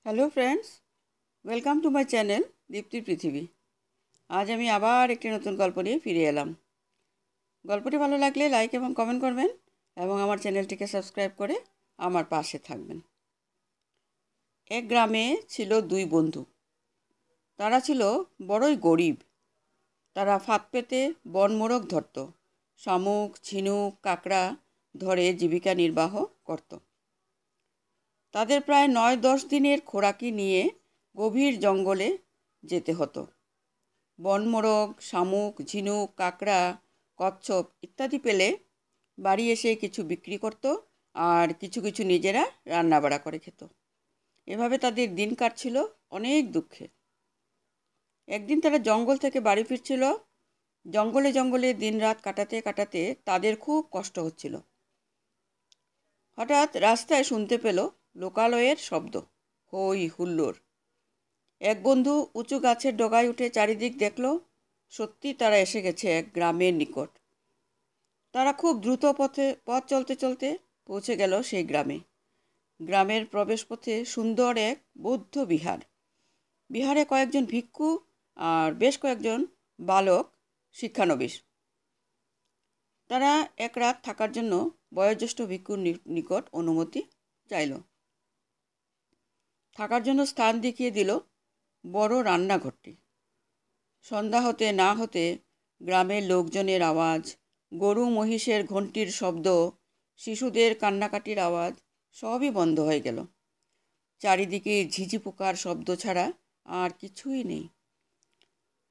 Hello friends, welcome to my channel দীপ্তির পৃথিবী। আজ আমি আবার একটি নতুন গল্প নিয়ে ফিরে এলাম। গল্পটি ভালো লাগলে লাইক এবং কমেন্ট করবেন এবং আমার চ্যানেলটিকে সাবস্ক্রাইব করে আমার পাশে থাকবেন। এক গ্রামে ছিল দুই বন্ধু। তারা ছিল বড়ই গরিব। তারা ফাঁদ পেতে বনমোরগ ধরত, শামুক, ঝিনুক, কাঁকড়া ধরে জীবিকা নির্বাহ করত। তাদের প্রায় ৯-১০ দিনের খোরাকি নিয়ে গভীর জঙ্গলে যেতে হতো। বনমোরগ, শামুক, ঝিনুক, কাঁকড়া, কচ্ছপ ইত্যাদি পেলে বাড়ি এসে কিছু বিক্রি করত আর কিছু কিছু নিজেরা রান্নাবাড়া করে খেত। এভাবে তাদের দিন কাটছিল অনেক দুঃখে। একদিন তারা জঙ্গল থেকে বাড়ি ফিরছিল। জঙ্গলে জঙ্গলে দিনরাত কাটাতে কাটাতে তাদের খুব কষ্ট হচ্ছিল। হঠাৎ রাস্তায় শুনতে পেল লোকালয়ের শব্দ, হই হুল্লোড়। এক বন্ধু উঁচু গাছের ডগায় উঠে চারিদিক দেখল। সত্যি তারা এসে গেছে এক গ্রামের নিকট। তারা খুব দ্রুত পথ চলতে চলতে পৌঁছে গেল সেই গ্রামে। গ্রামের প্রবেশপথে সুন্দর এক বৌদ্ধ বিহার। বিহারে কয়েকজন ভিক্ষু আর বেশ কয়েকজন বালক শিক্ষানবিশ। তারা এক রাত থাকার জন্য বয়োজ্যেষ্ঠ ভিক্ষুর নিকট অনুমতি চাইল। থাকার জন্য স্থান দেখিয়ে দিল বড় রান্নাঘরটি। সন্ধ্যা হতে না হতে গ্রামের লোকজনের আওয়াজ, গরু মহিষের ঘণ্টির শব্দ, শিশুদের কান্নাকাটির আওয়াজ সবই বন্ধ হয়ে গেল। চারিদিকে ঝিঝি পোকার শব্দ ছাড়া আর কিছুই নেই।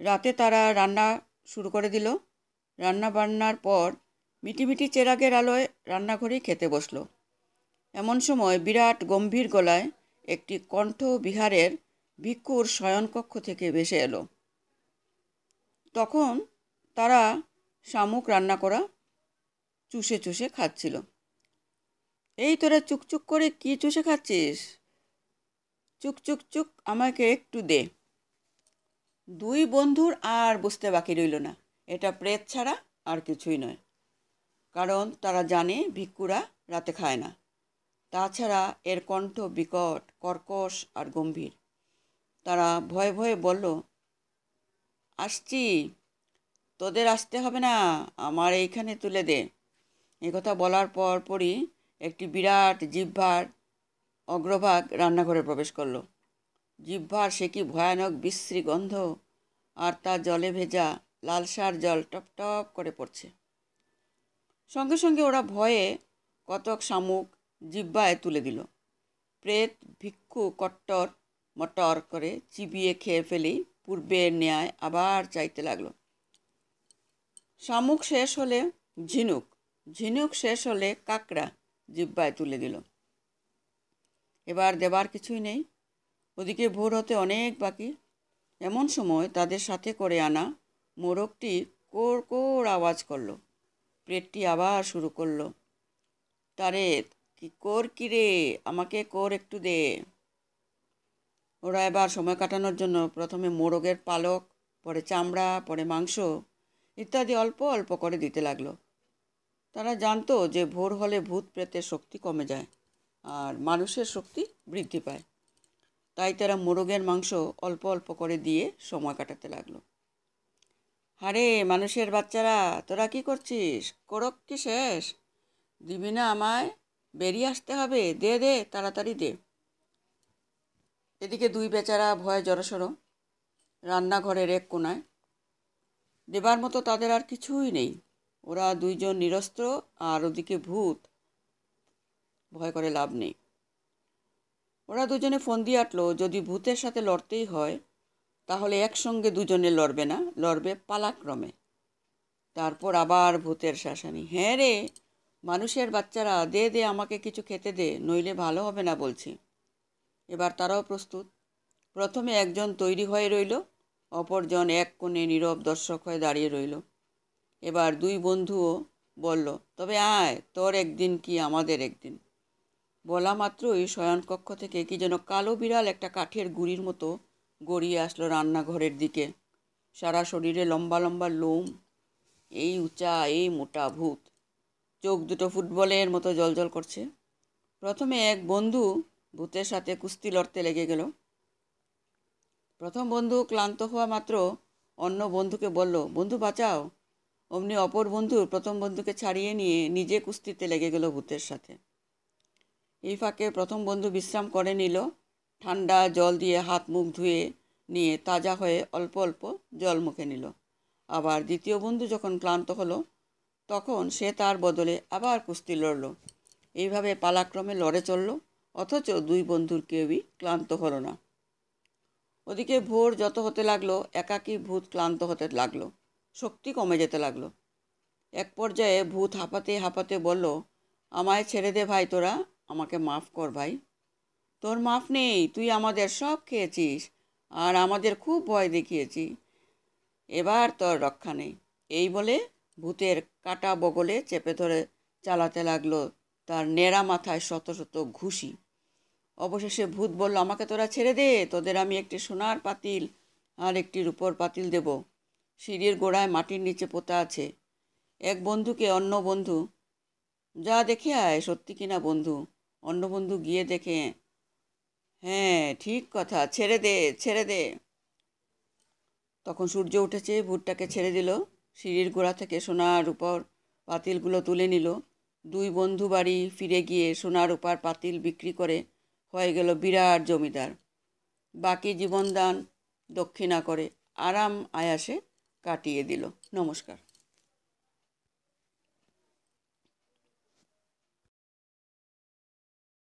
রাতে তারা রান্না শুরু করে দিল। রান্না বান্নার পর মিটিমিটি চেরাগের আলোয় রান্নাঘরেই খেতে বসলো। এমন সময় বিরাট গম্ভীর গলায় একটি কণ্ঠ বিহারের ভিক্ষুর শয়নকক্ষ থেকে ভেসে এলো। তখন তারা শামুক রান্না করা চুষে চুষে খাচ্ছিল। এই তোরা চুকচুক করে কি চুষে খাচ্ছিস? চুক চুক চুক, আমাকে একটু দে। দুই বন্ধুর আর বুঝতে বাকি রইল না, এটা প্রেত ছাড়া আর কিছুই নয়। কারণ তারা জানে ভিক্ষুরা রাতে খায় না। তাছাড়া এর কণ্ঠ বিকট, কর্কশ আর গম্ভীর। তারা ভয়ে ভয়ে বলল, আসছি, তোদের আসতে হবে না, আমার এইখানে তুলে দে। একথা বলার পরই একটি বিরাট জিহ্বার অগ্রভাগ রান্নাঘরে প্রবেশ করলো। জিহ্বার সে কি ভয়ানক বিশ্রী গন্ধ, আর তার জলে ভেজা লালসার জল টপ টপ করে পড়ছে। সঙ্গে সঙ্গে ওরা ভয়ে কতক শামুক জিহ্বায় তুলে দিল। প্রেত ভিক্ষু কট্টর মটর করে চিবিয়ে খেয়ে ফেলি পূর্বের ন্যায় আবার চাইতে লাগলো। শামুক শেষ হলে ঝিনুক, ঝিনুক শেষ হলে কাঁকড়া জিহ্বায় তুলে দিল। এবার দেবার কিছুই নেই। ওদিকে ভোর হতে অনেক বাকি। এমন সময় তাদের সাথে করে আনা মোরগটি কোর কোর আওয়াজ করলো। প্রেতটি আবার শুরু করলো, তারে কি কোর কিরে, আমাকে কোর একটু দে। ওরা এবার সময় কাটানোর জন্য প্রথমে মোরগের পালক, পরে চামড়া, পরে মাংস ইত্যাদি অল্প অল্প করে দিতে লাগলো। তারা জানতো যে ভোর হলে ভূত প্রেতের শক্তি কমে যায় আর মানুষের শক্তি বৃদ্ধি পায়। তাই তারা মোরগের মাংস অল্প অল্প করে দিয়ে সময় কাটাতে লাগলো। আরে মানুষের বাচ্চারা, তোরা কি করছিস? কোরক কি শেষ? দিবি না আমায়? বেরিয়ে আসতে হবে, দে দে, তাড়াতাড়ি দে। এদিকে দুই বেচারা ভয়ে জড়সড় রান্নাঘরের এক কোণায়। দেবার মতো তাদের আর কিছুই নেই। ওরা দুইজন নিরস্ত্র, আর ওদিকে ভূত। ভয় করে লাভ নেই। ওরা দুজনে ফন্দি আঁটলো, যদি ভূতের সাথে লড়তেই হয় তাহলে একসঙ্গে দুজনে লড়বে না, লড়বে পালাক্রমে। তারপর আবার ভূতের শাসানি, হ্যাঁ রে মানুষের বাচ্চারা, দে দে, আমাকে কিছু খেতে দে, নইলে ভালো হবে না বলছি। এবার তারাও প্রস্তুত। প্রথমে একজন তৈরি হয়ে রইল, অপরজন এক কোণে নীরব দর্শক হয়ে দাঁড়িয়ে রইল। এবার দুই বন্ধুও বলল, তবে আয়, তোর একদিন কি আমাদের একদিন। বলা মাত্রই শয়নকক্ষ থেকে কি যেন কালো বিড়াল একটা কাঠের গুঁড়ির মতো গড়িয়ে আসলো রান্নাঘরের দিকে। সারা শরীরে লম্বা লম্বা লোম, এই উঁচা এই মোটা ভূত। চোখ দুটো ফুটবলের মতো জ্বলজ্বল করছে। প্রথমে এক বন্ধু ভূতের সাথে কুস্তি লড়তে লেগে গেল। প্রথম বন্ধু ক্লান্ত হওয়া মাত্র অন্য বন্ধুকে বলল, বন্ধু বাঁচাও। অমনি অপর বন্ধু প্রথম বন্ধুকে ছাড়িয়ে নিয়ে নিজে কুস্তিতে লেগে গেল ভূতের সাথে। এই ফাঁকে প্রথম বন্ধু বিশ্রাম করে নিল। ঠান্ডা জল দিয়ে হাত মুখ ধুয়ে নিয়ে তাজা হয়ে অল্প অল্প জল মুখে নিল। আবার দ্বিতীয় বন্ধু যখন ক্লান্ত হলো তখন সে তার বদলে আবার কুস্তি লড়ল। এইভাবে পালাক্রমে লড়ে চলল, অথচ দুই বন্ধুর কেউই ক্লান্ত হলো না। ওদিকে ভোর যত হতে লাগলো একাকী ভূত ক্লান্ত হতে লাগলো, শক্তি কমে যেতে লাগলো। এক পর্যায়ে ভূত হাঁপাতে হাঁপাতে বলল, আমায় ছেড়ে দে ভাই, তোরা আমাকে মাফ কর ভাই। তোর মাফ নেই, তুই আমাদের সব খেয়েছিস আর আমাদের খুব ভয় দেখিয়েছি, এবার তোর রক্ষা নেই। এই বলে ভূতের কাটা বগলে চেপে ধরে চালাতে লাগলো তার নেড়া মাথায় শত শত ঘুষি। অবশেষে ভূত বলল, আমাকে তোরা ছেড়ে দে, তোদের আমি একটি সোনার পাতিল আর একটি রূপোর পাতিল দেব। সিঁড়ির গোড়ায় মাটির নিচে পোতা আছে। এক বন্ধুকে অন্য বন্ধু, যা দেখে আয় সত্যি কিনা বন্ধু। অন্য বন্ধু গিয়ে দেখে, হ্যাঁ ঠিক কথা, ছেড়ে দে ছেড়ে দে। তখন সূর্য উঠেছে, ভূতটাকে ছেড়ে দিল। সিঁড়ির গোড়া থেকে সোনা রূপার পাতিলগুলো তুলে নিল। দুই বন্ধু বাড়ি ফিরে গিয়ে সোনা রূপার পাতিল বিক্রি করে হয়ে গেল বিরাট জমিদার। বাকি জীবনদান দক্ষিণা করে আরাম আয়াসে কাটিয়ে দিল। নমস্কার।